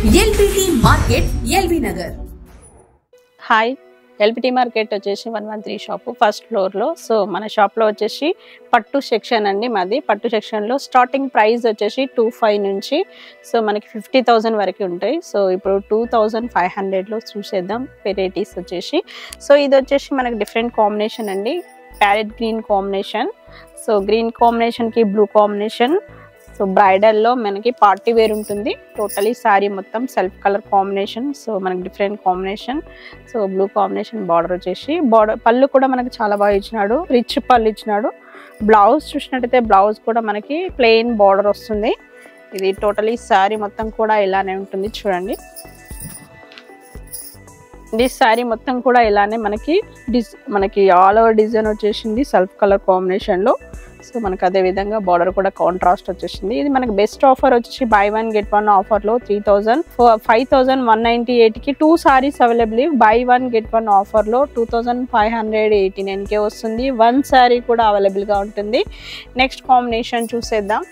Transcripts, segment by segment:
LBT market LB Nagar. Hi, LBT market వచ్చేసి 113 shop first floor లో. So మన shop లో వచ్చేసి పట్టు సెక్షన్ అండి. మాది పట్టు సెక్షన్ లో స్టార్టింగ్ ప్రైస్ వచ్చేసి 25 నుంచి సో మనకి 50,000 వరకు ఉంటాయి. సో ఇప్పుడు 2,500 లో చూసేద్దాం వెరైటీస్ వచ్చేసి. సో ఇది వచ్చేసి మనకి డిఫరెంట్ కాంబినేషన్ అండి. Parrot green combination, so green combination కి బ్లూ కాంబినేషన్. సో బ్రైడల్ లో మనకి పార్టీ వేర్ ఉంటుంది. టోటలీ సారీ మొత్తం సెల్ఫ్ కలర్ కాంబినేషన్. సో మనకి different combination. So blue combination border వచ్చేసి, బార్డర్ పళ్ళు కూడా మనకి చాలా బాగా ఇచ్చినాడు, రిచ్ పళ్ళు ఇచ్చినాడు. బ్లౌజ్ చూసినట్టయితే బ్లౌజ్ కూడా మనకి ప్లెయిన్ బార్డర్ వస్తుంది. ఇది టోటలీ సారీ మొత్తం కూడా ఇలానే ఉంటుంది చూడండి. ఇది సారీ మొత్తం కూడా ఇలానే మనకి ఆల్ ఓవర్ డిజైన్ వచ్చేసింది సెల్ఫ్ కలర్ కాంబినేషన్ లో. సో మనకు అదే విధంగా బార్డర్ కూడా కాంట్రాస్ట్ వచ్చేసింది. ఇది మనకి బెస్ట్ ఆఫర్ వచ్చేసి బై 1 గెట్ 1 ఆఫర్ లో 5,198 కి 2 saris available. By 1 get 1 offer లో 2,589 కే వస్తుంది. 1 సారీ కూడా అవైలబుల్ గా ఉంటుంది. నెక్స్ట్ కాంబినేషన్ చూసేద్దాం.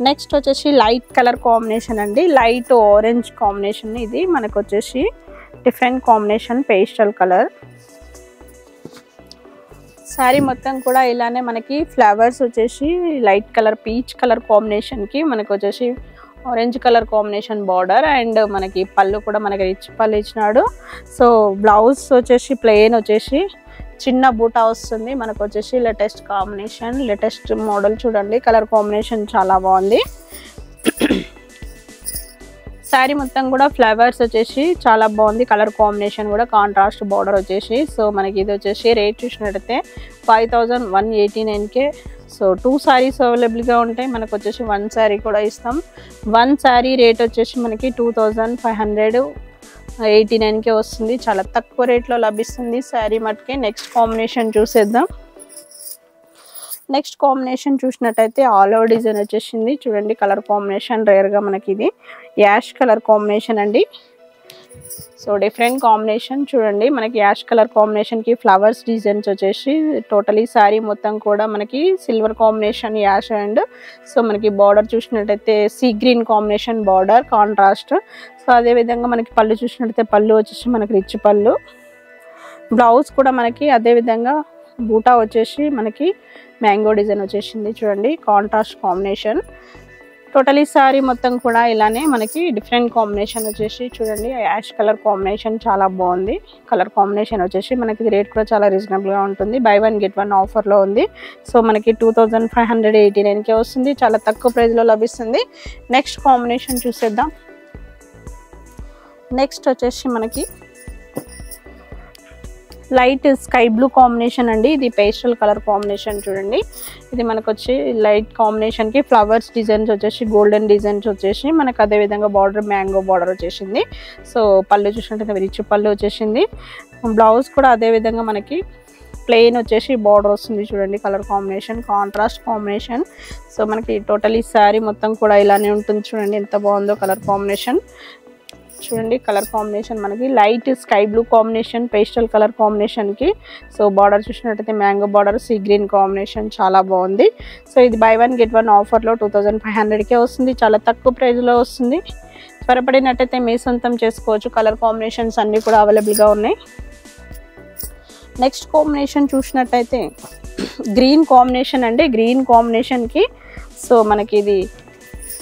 నెక్స్ట్ వచ్చేసి లైట్ కలర్ కాంబినేషన్ అండి. Light orange combination. ఇది మనకు వచ్చేసి different combination pastel colour. Sorry మొత్తం కూడా ఇలానే మనకి ఫ్లవర్స్ వచ్చేసి light colour peach colour combination కి మనకు వచ్చేసి orange colour combination border and మనకి పళ్ళు కూడా మనకి రిచ్ పళ్ళు ఇచ్చినాడు. సో బ్లౌజ్ వచ్చేసి ప్లెయిన్ వచ్చేసి చిన్న బూటా వస్తుంది. మనకు వచ్చేసి లేటెస్ట్ కాంబినేషన్, లేటెస్ట్ మోడల్ చూడండి. కలర్ కాంబినేషన్ చాలా బాగుంది. శారీ మొత్తం కూడా ఫ్లవర్స్ వచ్చేసి చాలా బాగుంది. కలర్ కాంబినేషన్ కూడా కాంట్రాస్ట్ బార్డర్ వచ్చేసి. సో మనకి ఇది వచ్చేసి రేట్ చూసినట్టయితే 5,189 కే. సో 2 సారీస్ అవైలబుల్గా ఉంటాయి. మనకు వచ్చేసి 1 సారీ కూడా ఇస్తాం. 1 సారీ రేట్ వచ్చేసి మనకి 2,589 కే వస్తుంది. చాలా తక్కువ రేట్లో లభిస్తుంది శారీ మట్టుకే. నెక్స్ట్ కాంబినేషన్ చూసేద్దాం. నెక్స్ట్ కాంబినేషన్ చూసినట్టయితే ఆల్ ఓవర్ డిజైన్ వచ్చేసింది చూడండి. కలర్ కాంబినేషన్ రేర్గా మనకి ఇది యాష్ కలర్ కాంబినేషన్ అండి. సో డిఫరెంట్ కాంబినేషన్ చూడండి. మనకి యాష్ కలర్ కాంబినేషన్ కి ఫ్లవర్స్ డిజైన్స్ వచ్చేసి టోటలీ సారీ మొత్తం కూడా మనకి silver combination ash and so మనకి బార్డర్ చూసినట్టయితే sea green combination border contrast. So అదే విధంగా మనకి పళ్ళు చూసినట్టయితే పళ్ళు వచ్చేసి మనకి రిచ్ పళ్ళు. బ్లౌజ్ కూడా మనకి అదే విధంగా బూటా వచ్చేసి మనకి మ్యాంగో డిజైన్ వచ్చేసింది చూడండి. Contrast combination. టోటలీ సారీ మొత్తం కూడా ఇలానే మనకి డిఫరెంట్ కాంబినేషన్ వచ్చేసి చూడండి. యాష్ కలర్ కాంబినేషన్ చాలా బాగుంది. కలర్ కాంబినేషన్ వచ్చేసి మనకి రేట్ కూడా చాలా రీజనబుల్గా ఉంటుంది. బై 1 గెట్ 1 ఆఫర్లో ఉంది. సో మనకి 2,589 కే వస్తుంది. చాలా తక్కువ ప్రైస్లో లభిస్తుంది. నెక్స్ట్ కాంబినేషన్ చూసేద్దాం. నెక్స్ట్ వచ్చేసి మనకి లైట్ స్కై బ్లూ కాంబినేషన్ అండి. ఇది పేస్టల్ కలర్ కాంబినేషన్ చూడండి. ఇది మనకు వచ్చి లైట్ కాంబినేషన్ కి ఫ్లవర్స్ డిజైన్స్ వచ్చేసి గోల్డెన్ డిజైన్స్ వచ్చేసి మనకు అదే విధంగా బార్డర్ మ్యాంగో బార్డర్ వచ్చేసింది. సో పళ్ళు చూసినట్టు రిచ్ పళ్ళు వచ్చేసింది. బ్లౌజ్ కూడా అదే విధంగా మనకి ప్లెయిన్ వచ్చేసి బార్డర్ వస్తుంది చూడండి. Colour combination contrast combination. So మనకి టోటలీ శారీ మొత్తం కూడా ఇలానే ఉంటుంది చూడండి. ఎంత బాగుందో కలర్ కాంబినేషన్ చూడండి. కలర్ కాంబినేషన్ మనకి light sky blue combination pastel colour combination కి. సో బార్డర్ చూసినట్టయితే mango border see green combination చాలా బాగుంది. సో ఇది బై 1 గెట్ 1 ఆఫర్లో 2,500 కే వస్తుంది. చాలా తక్కువ ప్రైస్లో వస్తుంది. త్వరపడినట్టయితే మీ సొంతం చేసుకోవచ్చు. కలర్ కాంబినేషన్స్ అన్నీ కూడా అవైలబుల్గా ఉన్నాయి. నెక్స్ట్ కాంబినేషన్ చూసినట్టయితే గ్రీన్ కాంబినేషన్ అండి. గ్రీన్ కాంబినేషన్కి సో మనకి ఇది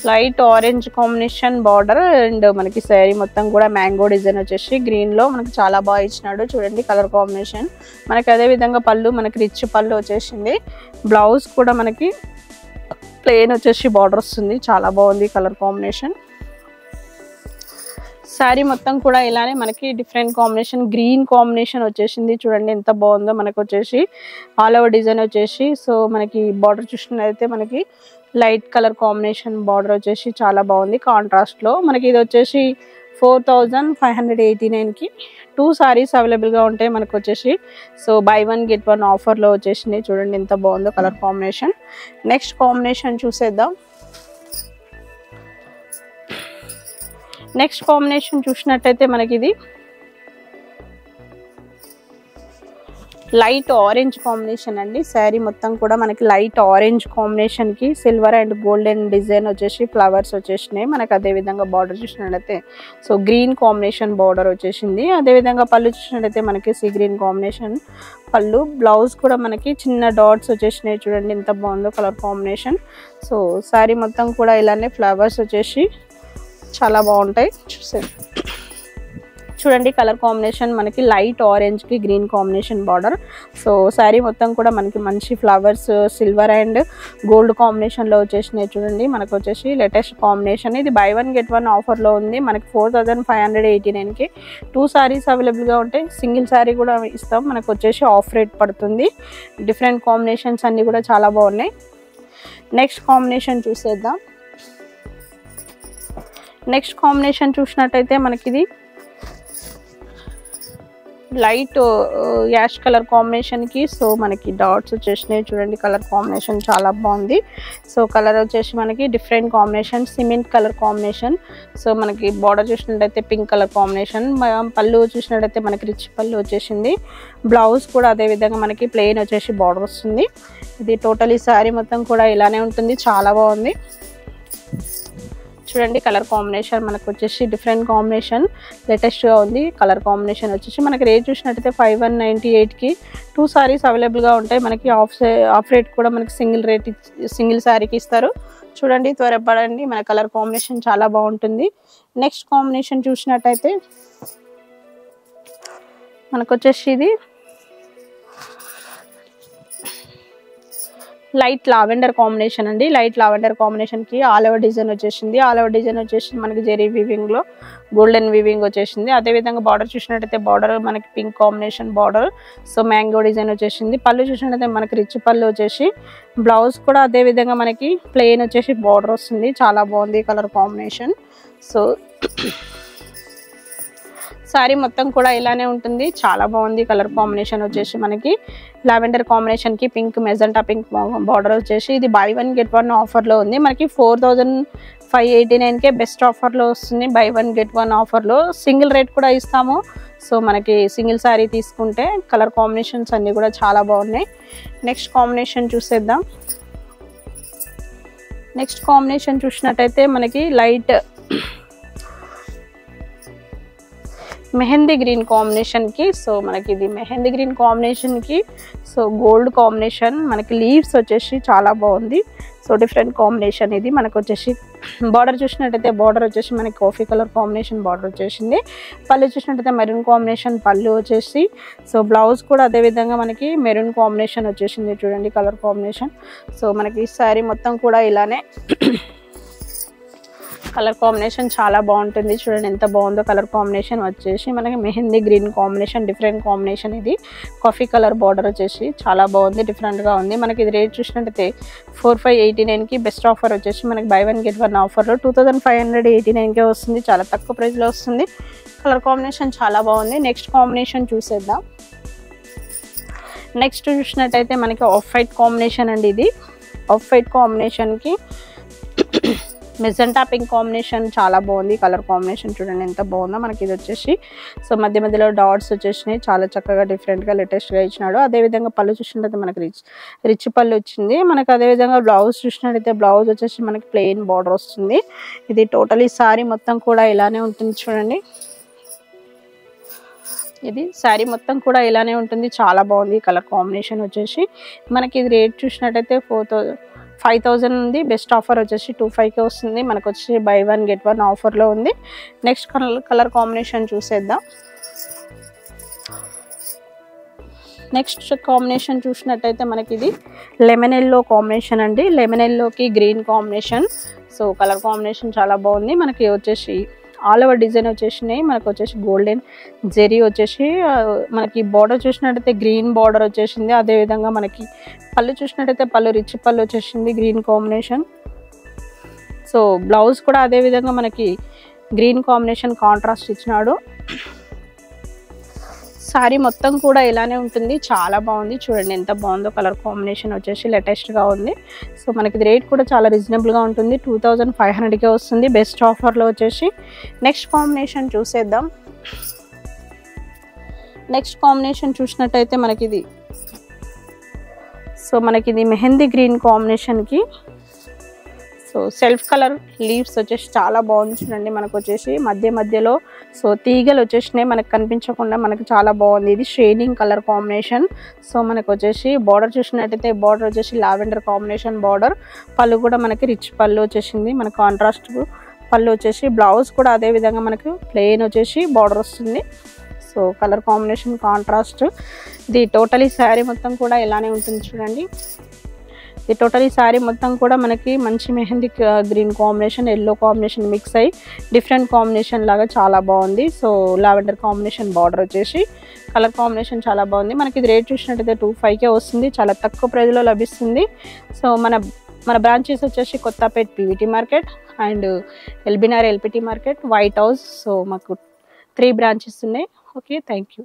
light orange combination border and మనకి శారీ మొత్తం కూడా మ్యాంగో డిజైన్ వచ్చేసి గ్రీన్ లో మనకి చాలా బాగా ఇచ్చినాడు చూడండి. కలర్ కాంబినేషన్ మనకి అదే విధంగా పళ్ళు మనకి రిచ్ పళ్ళు వచ్చేసింది. బ్లౌజ్ కూడా మనకి ప్లెయిన్ వచ్చేసి బార్డర్ వస్తుంది. చాలా బాగుంది కలర్ కాంబినేషన్. శారీ మొత్తం కూడా ఇలానే మనకి డిఫరెంట్ కాంబినేషన్ గ్రీన్ కాంబినేషన్ వచ్చేసింది చూడండి. ఎంత బాగుందో మనకు వచ్చేసి ఆల్ ఓవర్ డిజైన్ వచ్చేసి. సో మనకి బార్డర్ చూసినట్లయితే మనకి లైట్ కలర్ కాంబినేషన్ బార్డర్ వచ్చేసి చాలా బాగుంది కాంట్రాస్ట్ లో. మనకి ఇది వచ్చేసి 4,589 కి 2 సారీస్ అవైలబుల్గా ఉంటాయి మనకు వచ్చేసి. సో బై 1 గెట్ 1 ఆఫర్లో వచ్చేసింది చూడండి. ఎంత బాగుందో కలర్ కాంబినేషన్. నెక్స్ట్ కాంబినేషన్ చూసేద్దాం. నెక్స్ట్ కాంబినేషన్ చూసినట్టయితే మనకి ఇది లైట్ ఆరెంజ్ కాంబినేషన్ అండి. శారీ మొత్తం కూడా మనకి లైట్ ఆరెంజ్ కాంబినేషన్ కి సిల్వర్ అండ్ గోల్డెన్ డిజైన్ వచ్చేసి ఫ్లవర్స్ వచ్చేసినాయి. మనకి అదే విధంగా బార్డర్ చూసినట్లయితే సో గ్రీన్ కాంబినేషన్ బార్డర్ వచ్చేసింది. అదే విధంగా పళ్ళు చూసినట్లయితే మనకి సీ గ్రీన్ కాంబినేషన్ పళ్ళు. బ్లౌజ్ కూడా మనకి చిన్న డాట్స్ వచ్చేసినాయి. చూడండి ఎంత బాగుందో కలర్ కాంబినేషన్. సో శారీ మొత్తం కూడా ఇలానే ఫ్లవర్స్ వచ్చేసి చాలా బాగుంటాయి. చూడండి కలర్ కాంబినేషన్ మనకి లైట్ ఆరెంజ్ కి green combination border. So sari మొత్తం కూడా మనకి మంచి flowers silver and gold combination లో వచ్చేసినాయి. చూడండి మనకు వచ్చేసి లేటెస్ట్ కాంబినేషన్. ఇది బై 1 get 1 ఆఫర్ లో ఉంది. మనకి 4589 కి 2 సారీస్ అవైలబుల్ గా ఉంటాయి. సింగిల్ సారీ కూడా ఇస్తాం. మనకు వచ్చేసి ఆఫ్ రేట్ పడుతుంది. డిఫరెంట్ కాంబినేషన్స్ అన్ని కూడా చాలా బాగున్నాయి. నెక్స్ట్ కాంబినేషన్ చూసేద్దాం. నెక్స్ట్ కాంబినేషన్ చూసినట్టయితే మనకి ఇది లైట్ యాష్ కలర్ కాంబినేషన్ కి సో మనకి డాట్స్ వచ్చేసినాయి. చూడండి కలర్ కాంబినేషన్ చాలా బాగుంది. సో కలర్ వచ్చేసి మనకి different combination cement colour combination. So మనకి బార్డర్ చూసినట్టయితే పింక్ కలర్ కాంబినేషన్. పళ్ళు చూసినట్టయితే మనకి రిచ్ పళ్ళు వచ్చేసింది. బ్లౌజ్ కూడా అదే విధంగా మనకి ప్లెయిన్ వచ్చేసి బార్డర్ వస్తుంది. ఇది టోటల్ ఈ శారీ మొత్తం కూడా ఇలానే ఉంటుంది. చాలా బాగుంది. చూడండి కలర్ కాంబినేషన్ మనకు వచ్చేసి డిఫరెంట్ కాంబినేషన్ లేటెస్ట్ గా ఉంది. కలర్ కాంబినేషన్ వచ్చేసి మనకి రేట్ చూసినట్టయితే 5198 కి 2 సారీస్ అవైలబుల్ గా ఉంటాయి. మనకి ఆఫ్ రేట్ కూడా మనకి సింగిల్ సారీకి ఇస్తారు. చూడండి త్వరపడండి. మన కలర్ కాంబినేషన్ చాలా బాగుంటుంది. నెక్స్ట్ కాంబినేషన్ చూసినట్టయితే మనకు వచ్చేసి ఇది లైట్ లావెండర్ కాంబినేషన్ అండి. లైట్ లావెండర్ కాంబినేషన్ కి ఆల్ ఓవర్ డిజైన్ వచ్చేసింది. ఆల్ ఓవర్ డిజైన్ వచ్చేసి మనకి జెరీ వీవింగ్ లో గోల్డెన్ వీవింగ్ వచ్చేసింది. అదే విధంగా బార్డర్ చూసినట్టయితే బార్డర్ మనకి pink combination border. So mango design వచ్చేసింది. పళ్ళు చూసినట్టయితే మనకి రిచ్ పళ్ళు వచ్చేసి బ్లౌజ్ కూడా అదే విధంగా మనకి ప్లెయిన్ వచ్చేసి బార్డర్ వస్తుంది. చాలా బాగుంది కలర్ కాంబినేషన్. సో సారీ మొత్తం కూడా ఇలానే ఉంటుంది. చాలా బాగుంది కలర్ కాంబినేషన్ వచ్చేసి మనకి లావెండర్ కాంబినేషన్ కి పింక్ మెజెంటా పింక్ బార్డర్ వచ్చేసి ఇది బై 1 get 1 ఆఫర్ లో ఉంది. మనకి 4589 కే బెస్ట్ ఆఫర్ లో వస్తుంది. బై 1 get 1 ఆఫర్ లో సింగిల్ రేట్ కూడా ఇస్తాము. సో మనకి సింగిల్ సారీ తీసుకుంటే కలర్ కాంబినేషన్స్ అన్ని కూడా చాలా బాగున్నాయి. నెక్స్ట్ కాంబినేషన్ చూసేద్దాం. నెక్స్ట్ కాంబినేషన్ చూసినట్టయితే మనకి లైట్ మెహందీ గ్రీన్ కాంబినేషన్ కి సో మనకి ఇది మెహందీ గ్రీన్ కాంబినేషన్ కి సో గోల్డ్ కాంబినేషన్ మనకి లీవ్స్ వచ్చేసి చాలా బాగుంది. సో డిఫరెంట్ కాంబినేషన్ ఇది. మనకు వచ్చేసి బార్డర్ చూసినట్టయితే బార్డర్ వచ్చేసి మనకి కాఫీ కలర్ కాంబినేషన్ బార్డర్ వచ్చేసింది. పళ్ళు చూసినట్టయితే మెరూన్ కాంబినేషన్ పళ్ళు వచ్చేసి సో బ్లౌజ్ కూడా అదే విధంగా మనకి మెరూన్ కాంబినేషన్ వచ్చేసింది. చూడండి కలర్ కాంబినేషన్. సో మనకి ఈ శారీ మొత్తం కూడా ఇలానే కలర్ కాంబినేషన్ చాలా బాగుంటుంది. చూడండి ఎంత బాగుందో కలర్ కాంబినేషన్ వచ్చేసి మనకి mehndi green combination different combination. ఇది కాఫీ కలర్ బార్డర్ వచ్చేసి చాలా బాగుంది. డిఫరెంట్ గా ఉంది. మనకి ఇది రేట్ చూసినట్టయితే 4589 కి బెస్ట్ ఆఫర్ వచ్చేసి మనకి బై 1 get 1 ఆఫర్ లో 2589 కే వస్తుంది. చాలా తక్కువ ప్రైస్ లో వస్తుంది. కలర్ కాంబినేషన్ చాలా బాగుంది. నెక్స్ట్ కాంబినేషన్ చూసేద్దాం. నెక్స్ట్ చూసినట్టయితే మనకి ఆఫ్ వైట్ కాంబినేషన్ అండి. ఇది ఆఫ్ వైట్ కాంబినేషన్ కి మెజెంటా పింక్ కాంబినేషన్ చాలా బాగుంది. కలర్ కాంబినేషన్ చూడండి ఎంత బాగుందో. మనకి ఇది వచ్చేసి సో మధ్య మధ్యలో డాట్స్ వచ్చేసినాయి. చాలా చక్కగా డిఫరెంట్గా లేటెస్ట్గా ఇచ్చినాడు. అదేవిధంగా పళ్ళు చూసినట్టయితే మనకి రిచ్ పళ్ళు వచ్చింది. మనకి అదేవిధంగా బ్లౌజ్ చూసినట్టయితే బ్లౌజ్ వచ్చేసి మనకి ప్లెయిన్ బార్డర్ వస్తుంది. ఇది టోటలీ సారీ మొత్తం కూడా ఇలానే ఉంటుంది. చూడండి ఇది శారీ మొత్తం కూడా ఇలానే ఉంటుంది. చాలా బాగుంది కలర్ కాంబినేషన్ వచ్చేసి మనకి ఇది రేట్ చూసినట్టయితే 5000 ఉంది. బెస్ట్ ఆఫర్ వచ్చేసి 25 కే వస్తుంది. మనకు వచ్చి బై 1 get 1 ఆఫర్ లో ఉంది. నెక్స్ట్ కలర్ కాంబినేషన్ చూసేద్దాం. నెక్స్ట్ కాంబినేషన్ చూసినట్టయితే మనకి ఇది లెమన్ ఎల్లో కాంబినేషన్ అండి. లెమన్ ఎల్లోకి green combination. So colour combination చాలా బాగుంది. మనకి వచ్చేసి ఆల్ ఓవర్ డిజైన్ వచ్చేసినాయి. మనకు వచ్చేసి గోల్డెన్ జెరీ వచ్చేసి మనకి బార్డర్ చూసినట్టయితే గ్రీన్ బార్డర్ వచ్చేసింది. అదేవిధంగా మనకి పళ్ళు చూసినట్టయితే పళ్ళు రిచ్ పళ్ళు వచ్చేసింది గ్రీన్ కాంబినేషన్. సో బ్లౌజ్ కూడా అదే విధంగా మనకి గ్రీన్ కాంబినేషన్ కాంట్రాస్ట్ ఇచ్చినాడు. సారీ మొత్తం కూడా ఇలానే ఉంటుంది. చాలా బాగుంది. చూడండి ఎంత బాగుందో కలర్ కాంబినేషన్ వచ్చేసి లేటెస్ట్గా ఉంది. సో మనకి రేట్ కూడా చాలా రీజనబుల్గా ఉంటుంది. 2500కే వస్తుంది. బెస్ట్ ఆఫర్లో వచ్చేసి నెక్స్ట్ కాంబినేషన్ చూసేద్దాం. నెక్స్ట్ కాంబినేషన్ చూసినట్టయితే మనకి ఇది సో మనకి ఇది మెహందీ గ్రీన్ కాంబినేషన్కి సో సెల్ఫ్ కలర్ లీవ్స్ వచ్చేసి చాలా బాగుంది చూడండి. మనకు వచ్చేసి మధ్యలో సో తీగలు వచ్చేసినాయి, మనకు కనిపించకుండా మనకు చాలా బాగుంది. ఇది షేడింగ్ కలర్ కాంబినేషన్. సో మనకు వచ్చేసి బార్డర్ చూసినట్టయితే బార్డర్ వచ్చేసి లావెండర్ కాంబినేషన్ బార్డర్. పళ్ళు కూడా మనకి రిచ్ పళ్ళు వచ్చేసింది, మనకు కాంట్రాస్ట్ పళ్ళు వచ్చేసి. బ్లౌజ్ కూడా అదే విధంగా మనకు ప్లెయిన్ వచ్చేసి బార్డర్ వస్తుంది. So colour combination contrast. ఇది టోటలీ శారీ మొత్తం కూడా ఇలానే ఉంటుంది చూడండి. ఈ టోటలీ శారీ మొత్తం కూడా మనకి మంచి mehndi green combination, yellow combination mix అయ్యి డిఫరెంట్ కాంబినేషన్ లాగా చాలా బాగుంది. సో లావెండర్ కాంబినేషన్ బార్డర్ వచ్చేసి కలర్ కాంబినేషన్ చాలా బాగుంది. మనకి ఇది రేట్ చూసినట్టయితే 25K వస్తుంది, చాలా తక్కువ ప్రైస్లో లభిస్తుంది. సో మన బ్రాంచెస్ వచ్చేసి Kothapet PVT market and LB Nagar LPT market, white house. So మాకు 3 బ్రాంచెస్ ఉన్నాయి. Okay, thank you.